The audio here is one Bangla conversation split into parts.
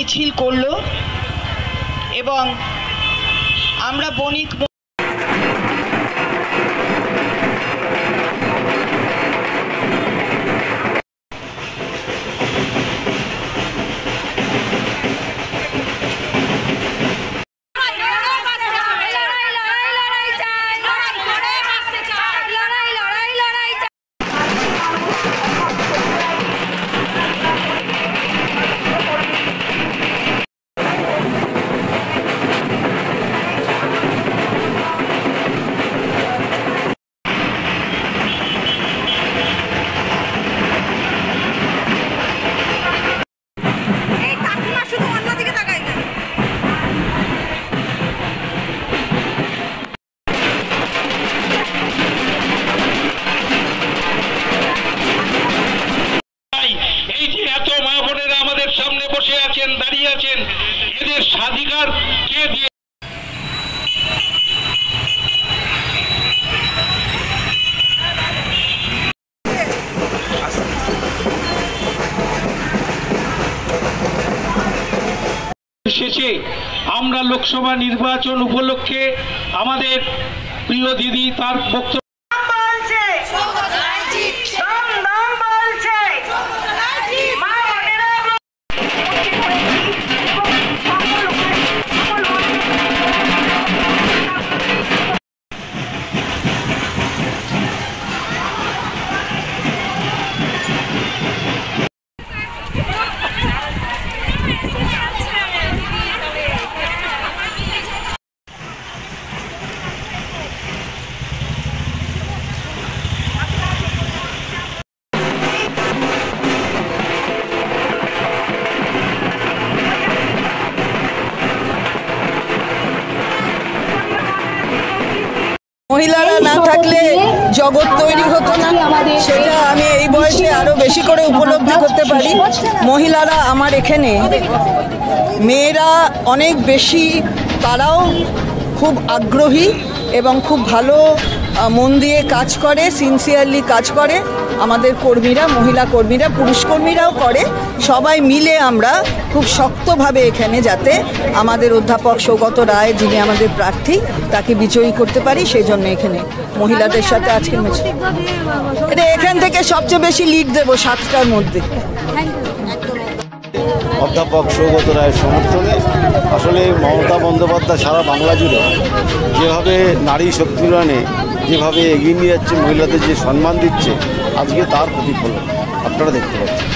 মিছিল করলো এবং আমরা বণিক দাঁড়িয়ে আছেন, এদের স্বাধিকার কে দিয়ে শেষে আমরা লোকসভা নির্বাচন উপলক্ষে আমাদের প্রিয় দিদি তার বক্তব্য মহিলারা না থাকলে জগৎ তৈরি হতো না, সেটা আমি এই বয়সে আরো বেশি করে উপলব্ধি করতে পারি। মহিলারা আমার এখানে, মেয়েরা অনেক বেশি, তারাও খুব আগ্রহী এবং খুব ভালো মন দিয়ে কাজ করে, সিনসিয়ারলি কাজ করে। আমাদের কর্মীরা, মহিলা কর্মীরা, পুরুষ কর্মীরাও করে, সবাই মিলে আমরা খুব শক্তভাবে এখানে যাতে আমাদের অধ্যাপক সৌগত রায়, যিনি আমাদের প্রার্থী, তাকে বিজয়ী করতে পারি, সেই জন্য এখানে মহিলাদের সাথে আজকে এটা এখান থেকে সবচেয়ে বেশি লিড দেবো 7টার মধ্যে। অধ্যাপক সৌগত রায়ের সমর্থনে আসলে মমতা বন্দ্যোপাধ্যায় সারা বাংলা জুড়ে যেভাবে নারী শক্তিরণে যেভাবে এগিয়ে নিয়ে যাচ্ছে, মহিলাদের যে সম্মান দিচ্ছে, আজকে তার প্রতিফলন আপনারা দেখতে পাচ্ছেন।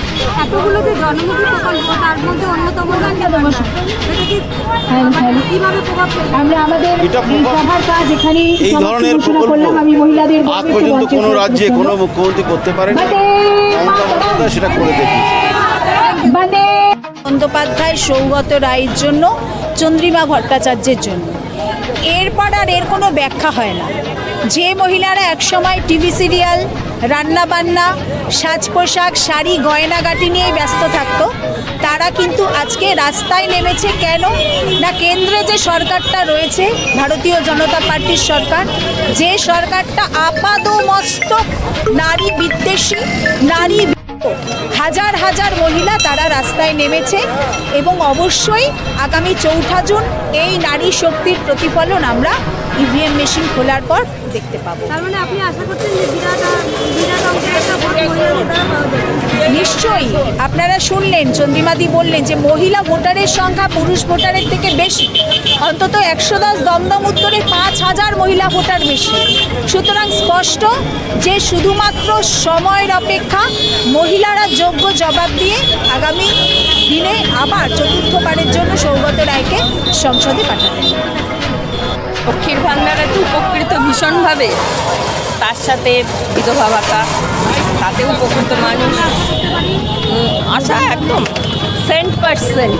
এই ধরনের প্রকল্প আজ পর্যন্ত কোনো রাজ্যে কোনো মুখ্যমন্ত্রী করতে পারেনি, মমতা বন্দ্যোপাধ্যায় সেটা করে দেখিয়েছে। বন্দ্যোপাধ্যায় সৌগত রায়ের জন্য, চন্দ্রিমা ভট্টাচার্যের জন্য, এরপর আর এর কোনো ব্যাখ্যা হয় না। যে মহিলারা একসময় টিভি সিরিয়াল, রান্নাবান্না, সাজ পোশাক, শাড়ি, গয়নাগাটি নিয়ে ব্যস্ত থাকতো, তারা কিন্তু আজকে রাস্তায় নেমেছে। কেন না, কেন্দ্রে যে সরকারটা রয়েছে, ভারতীয় জনতা পার্টির সরকার, যে সরকারটা আপাদমস্তক নারী বিদ্বেষী, নারী হাজার হাজার মহিলা তারা রাস্তায় নেমেছে এবং অবশ্যই আগামী 4 জুন এই নারী শক্তির প্রতিফলন আমরা ইভিএম মেশিন খোলার পর দেখতে পাবো। তার মানে আপনি আশা করছেন যে নিশ্চয়ই আপনারা শুনলেন, চন্দ্রিমাদি বললেন যে মহিলা ভোটারের সংখ্যা পুরুষ ভোটারের থেকে বেশি, অন্তত 110 দমদম উত্তরে 5000 মহিলা ভোটার বেশি। সুতরাং স্পষ্ট যে শুধুমাত্র সময়ের অপেক্ষা, মহিলারা যোগ্য জবাব দিয়ে আগামী দিনে আবার 4র্থবারের জন্য সৌগত রায়কে সংসদে পাঠাবেন। লক্ষ্মীর ভান্ডারে তো উপকৃত ভীষণভাবে, তার সাথে বিধবা ভাতা, তাতেও উপকৃত মানুষ। আশা একদম 100%।